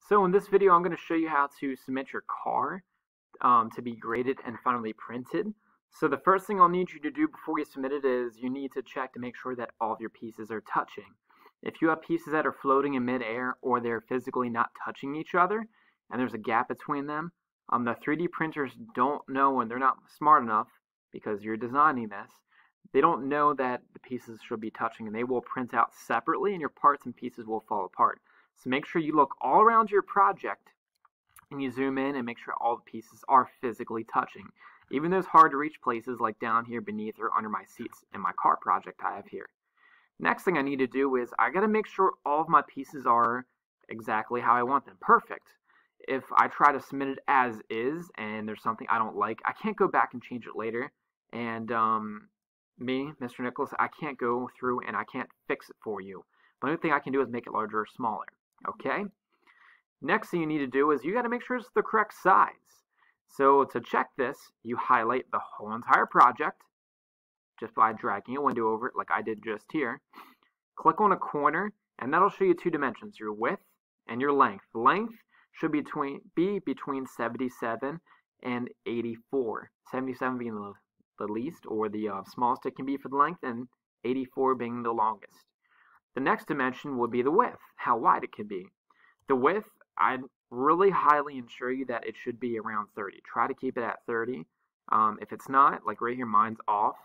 So in this video, I'm going to show you how to submit your car to be graded and finally printed. So the first thing I'll need you to do before you submit it is you need to check to make sure that all of your pieces are touching. If you have pieces that are floating in midair or they're physically not touching each other and there's a gap between them, the 3D printers don't know, and they're not smart enough because you're designing this. They don't know that the pieces should be touching, and they will print out separately and your parts and pieces will fall apart. So make sure you look all around your project and you zoom in and make sure all the pieces are physically touching. Even those hard to reach places like down here beneath or under my seats in my car project I have here. Next thing I need to do is I got to make sure all of my pieces are exactly how I want them. Perfect. If I try to submit it as is and there's something I don't like, I can't go back and change it later. And me, Mr. Nicholas, I can't go through and I can't fix it for you. The only thing I can do is make it larger or smaller. Okay? Next thing you need to do is you got to make sure it's the correct size. So to check this, you highlight the whole entire project just by dragging a window over it like I did just here. Click on a corner and that'll show you two dimensions, your width and your length. The length should be between 77 and 84. 77 being the least or the smallest it can be for the length, and 84 being the longest. The next dimension would be the width, how wide it can be. The width, I'd really highly ensure you that it should be around 30. Try to keep it at 30. If it's not, like right here, mine's off.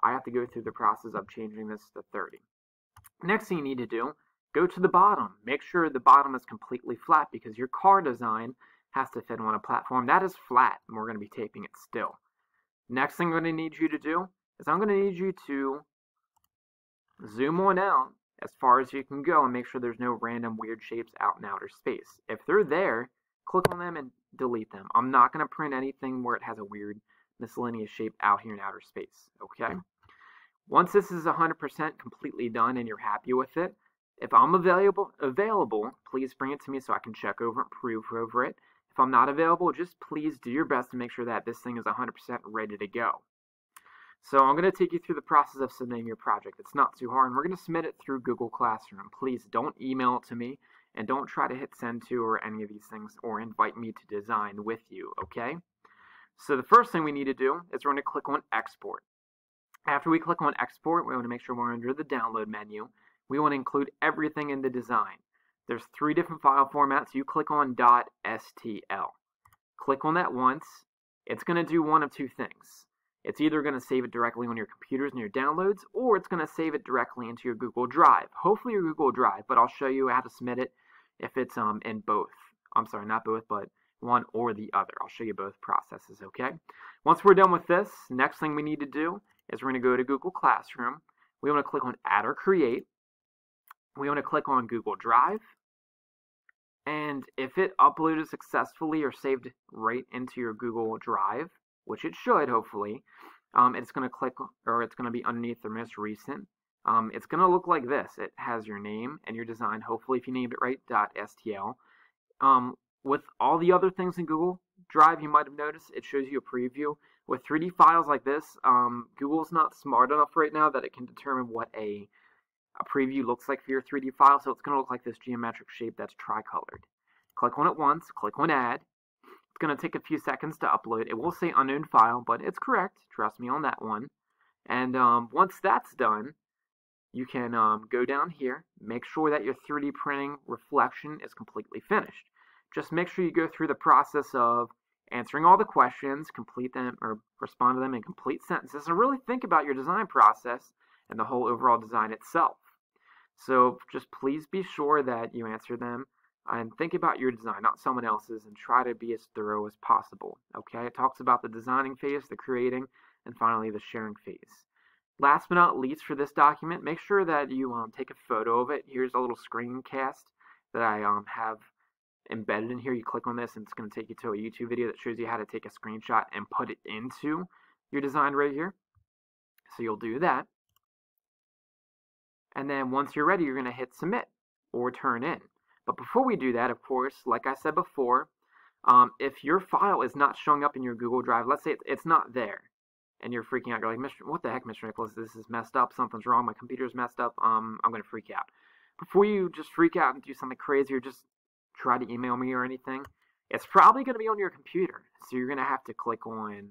I have to go through the process of changing this to 30. Next thing you need to do, go to the bottom. Make sure the bottom is completely flat because your car design has to fit on a platform that is flat, and we're going to be taping it still. Next thing I'm going to need you to do is I'm going to need you to zoom on out as far as you can go and make sure there's no random weird shapes out in outer space. If they're there, click on them and delete them. I'm not going to print anything where it has a weird miscellaneous shape out here in outer space. Okay? Once this is 100% completely done and you're happy with it, if I'm available, please bring it to me so I can check over and prove over it. If I'm not available, just please do your best to make sure that this thing is 100% ready to go. So I'm going to take you through the process of submitting your project. It's not too hard, and we're going to submit it through Google Classroom. Please don't email it to me, and don't try to hit send to or any of these things or invite me to design with you, okay? So the first thing we need to do is we're going to click on Export. After we click on Export, we want to make sure we're under the Download menu. We want to include everything in the design. There's 3 different file formats. You click on .stl. Click on that once. It's going to do one of two things. It's either going to save it directly on your computers and your downloads, or it's going to save it directly into your Google Drive. Hopefully your Google Drive, but I'll show you how to submit it if it's in both. I'm sorry, not both, but one or the other. I'll show you both processes, okay? Once we're done with this, next thing we need to do is we're going to go to Google Classroom. We want to click on Add or Create. We want to click on Google Drive. And if it uploaded successfully or saved right into your Google Drive, which it should, hopefully, it's going to be underneath the most recent. It's going to look like this. It has your name and your design, hopefully if you named it right, .stl. With all the other things in Google Drive, you might have noticed, it shows you a preview. With 3D files like this, Google's not smart enough right now that it can determine what a preview looks like for your 3D file, so it's going to look like this geometric shape that's tricolored. Click on it once, click on Add. It's going to take a few seconds to upload. It will say unknown file, but it's correct. Trust me on that one. And once that's done, you can go down here, make sure that your 3D printing reflection is completely finished. Just make sure you go through the process of answering all the questions, complete them or respond to them in complete sentences, and really think about your design process and the whole overall design itself. So just please be sure that you answer them and think about your design, not someone else's, and try to be as thorough as possible. Okay? It talks about the designing phase, the creating, and finally the sharing phase. Last but not least for this document, make sure that you take a photo of it. Here's a little screencast that I have embedded in here. You click on this and it's going to take you to a YouTube video that shows you how to take a screenshot and put it into your design right here. So you'll do that. And then once you're ready, you're going to hit submit or turn in. But before we do that, of course, like I said before, if your file is not showing up in your Google Drive, let's say it's not there, and you're freaking out, you're like, what the heck, Mr. Nicholas, this is messed up, something's wrong, my computer's messed up, I'm going to freak out. Before you just freak out and do something crazy, or just try to email me or anything, it's probably going to be on your computer. So you're going to have to click on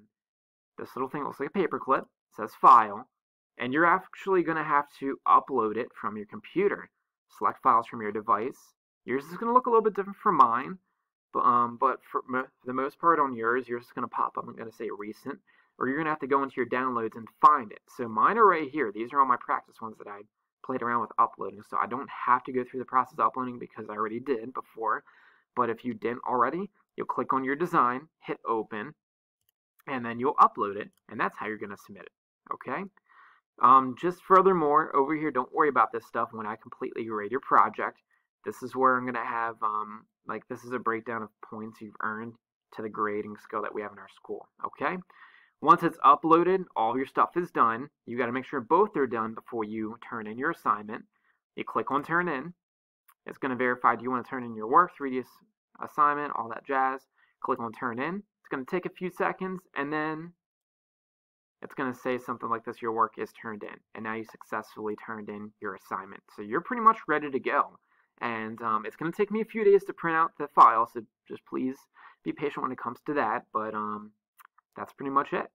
this little thing. It looks like a paperclip. It says File. And you're actually going to have to upload it from your computer. Select Files from your device. Yours is going to look a little bit different from mine. But for the most part on yours is going to pop up. I'm going to say Recent. Or you're going to have to go into your downloads and find it. So mine are right here. These are all my practice ones that I played around with uploading. So I don't have to go through the process of uploading because I already did before. But if you didn't already, you'll click on your design, hit Open, and then you'll upload it. And that's how you're going to submit it. Okay? Just furthermore, over here, don't worry about this stuff when I completely grade your project. This is where I'm going to have, this is a breakdown of points you've earned to the grading scale that we have in our school, okay? Once it's uploaded, all your stuff is done. You got to make sure both are done before you turn in your assignment. You click on Turn In. It's going to verify, do you want to turn in your work, 3D assignment, all that jazz. Click on Turn In. It's going to take a few seconds, and then it's going to say something like this: your work is turned in, and now you successfully turned in your assignment. So you're pretty much ready to go. And it's going to take me a few days to print out the file, so just please be patient when it comes to that. But that's pretty much it.